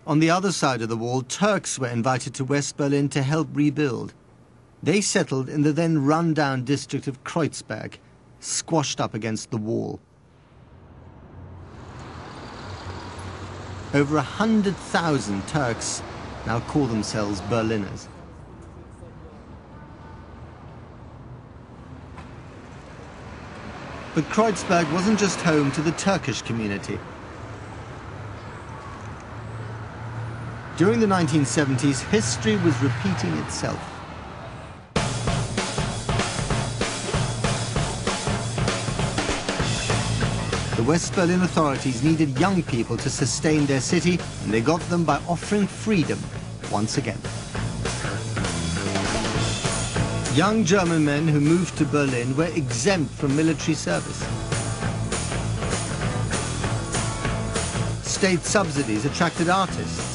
On the other side of the wall, Turks were invited to West Berlin to help rebuild. They settled in the then run-down district of Kreuzberg, squashed up against the wall. Over 100,000 Turks now call themselves Berliners. But Kreuzberg wasn't just home to the Turkish community. During the 1970s, history was repeating itself. The West Berlin authorities needed young people to sustain their city, and they got them by offering freedom once again. Young German men who moved to Berlin were exempt from military service. State subsidies attracted artists.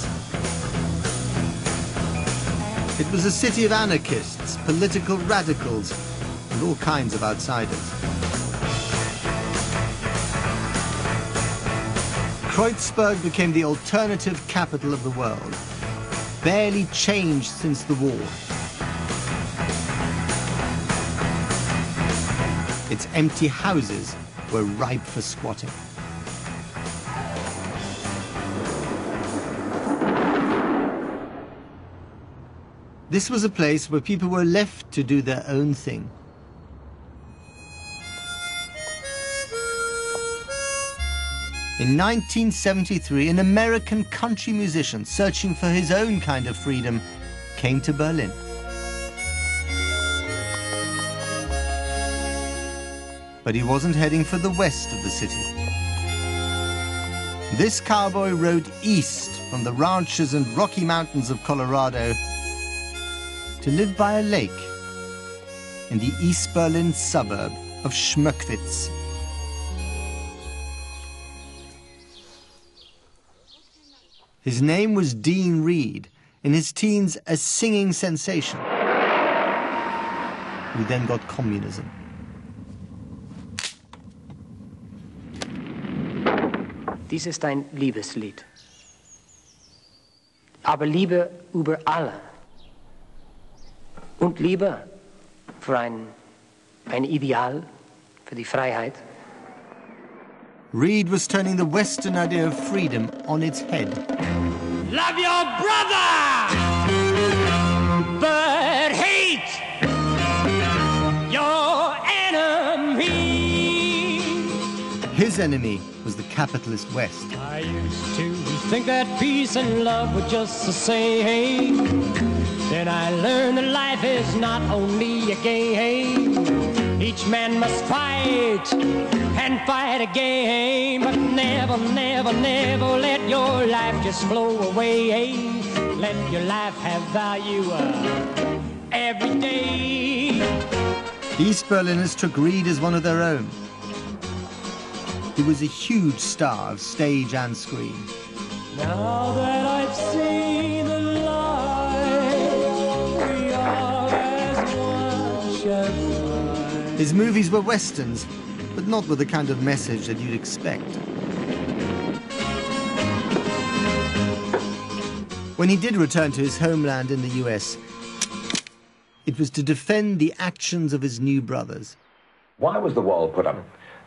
It was a city of anarchists, political radicals, and all kinds of outsiders. Kreuzberg became the alternative capital of the world, barely changed since the war. Its empty houses were ripe for squatting. This was a place where people were left to do their own thing. In 1973, an American country musician searching for his own kind of freedom came to Berlin. But he wasn't heading for the west of the city. This cowboy rode east from the ranches and Rocky Mountains of Colorado to live by a lake in the East Berlin suburb of Schmöckwitz. His name was Dean Reed, in his teens a singing sensation, who then got communism. Dies ist ein Liebeslied. Aber Liebe über alle. Und Liebe für ein Ideal, für die Freiheit. Reed was turning the Western idea of freedom on its head. Love your brother, but hate your enemy. His enemy was the capitalist West. I used to think that peace and love were just the same. Then I learned that life is not only a game. Each man must fight and fight again. But never, never, never let your life just flow away. Let your life have value every day. The East Berliners took Reed as one of their own. He was a huge star of stage and screen. Now that I've seen the light, we are as one shepherd. His movies were westerns, but not with the kind of message that you'd expect. When he did return to his homeland in the US, it was to defend the actions of his new brothers. Why was the wall put up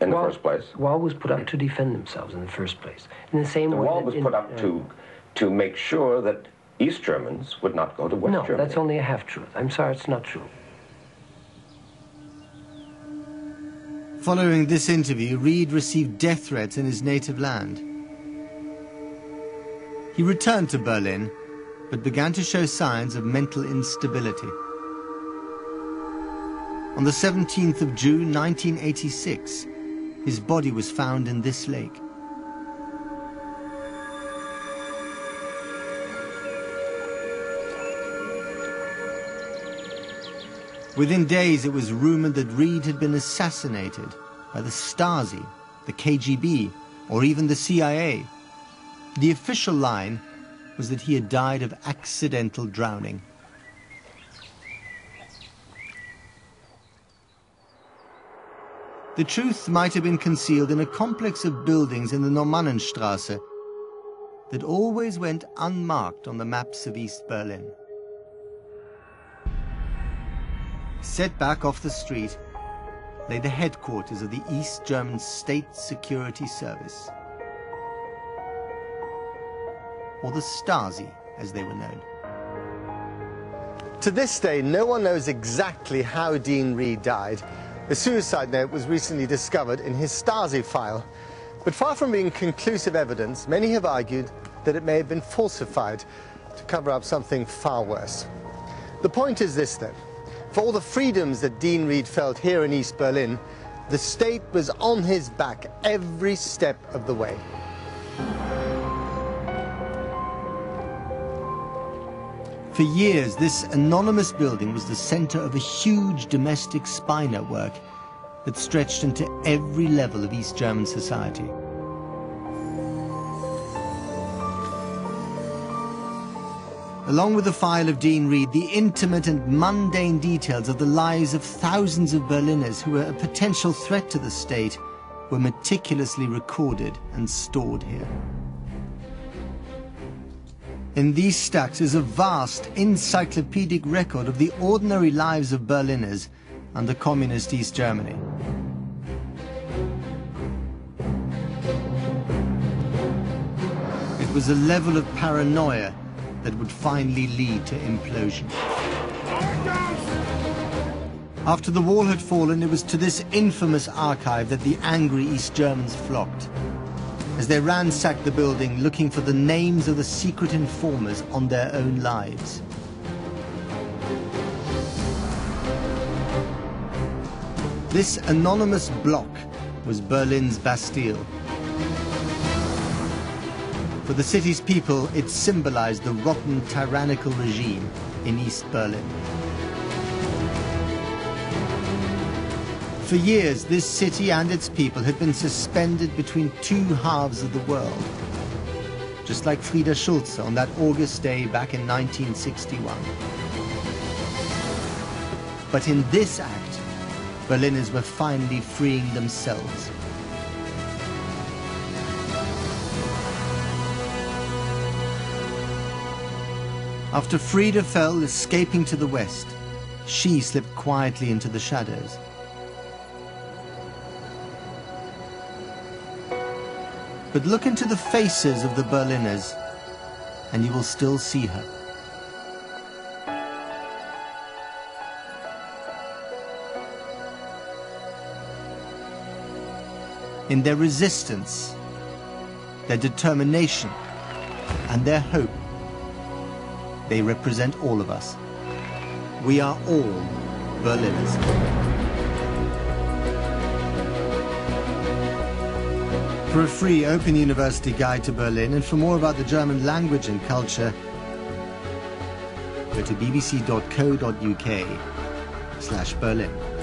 in the first place? The wall was put up to defend themselves in the first place. In the same way, the wall was put up to make sure that East Germans would not go to West Germany. No, that's only a half-truth. I'm sorry, it's not true. Following this interview, Reed received death threats in his native land. He returned to Berlin, but began to show signs of mental instability. On the 17th of June, 1986, his body was found in this lake. Within days, it was rumored that Reed had been assassinated by the Stasi, the KGB, or even the CIA. The official line was that he had died of accidental drowning. The truth might have been concealed in a complex of buildings in the Normannenstrasse, that always went unmarked on the maps of East Berlin. Set back off the street lay the headquarters of the East German State Security Service, or the Stasi, as they were known. To this day, no one knows exactly how Dean Reed died. A suicide note was recently discovered in his Stasi file. But far from being conclusive evidence, many have argued that it may have been falsified to cover up something far worse. The point is this, then. For all the freedoms that Dean Reed felt here in East Berlin, the state was on his back every step of the way. For years, this anonymous building was the center of a huge domestic spy network that stretched into every level of East German society. Along with the file of Dean Reed, the intimate and mundane details of the lives of thousands of Berliners who were a potential threat to the state were meticulously recorded and stored here. In these stacks is a vast encyclopedic record of the ordinary lives of Berliners under communist East Germany. It was a level of paranoia that would finally lead to implosion. After the wall had fallen, it was to this infamous archive that the angry East Germans flocked, as they ransacked the building looking for the names of the secret informers on their own lives. This anonymous block was Berlin's Bastille. For the city's people, it symbolized the rotten, tyrannical regime in East Berlin. For years, this city and its people had been suspended between two halves of the world, just like Frieda Schulze on that August day back in 1961. But in this act, Berliners were finally freeing themselves. After Frieda fell, escaping to the west, she slipped quietly into the shadows. But look into the faces of the Berliners, and you will still see her. In their resistance, their determination, and their hope, they represent all of us. We are all Berliners. For a free Open University Guide to Berlin, and for more about the German language and culture, go to bbc.co.uk/Berlin.